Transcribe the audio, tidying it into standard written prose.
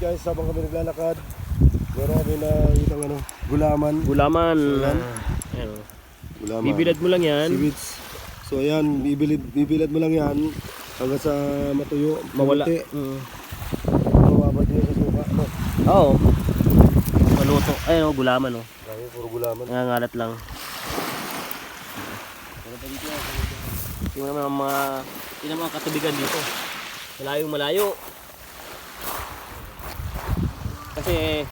guys, habang kami naglalakad, meron kami na itang ano, gulaman. Gulaman. Ayan. Ayan, oh. Gulaman. Bibilad mo lang yan. Seaweeds. So ayan, bibilad mo lang yan hanggang sa matuyo, Mawala. mabuti. Mawabad niyo sa suka, no? Oo. Maluto. Ayun, oh, gulaman, oh. Grabe, puro gulaman. Nangangalat lang. Tingnan naman ang mga katubigan dito. Malayong malayo. Kasi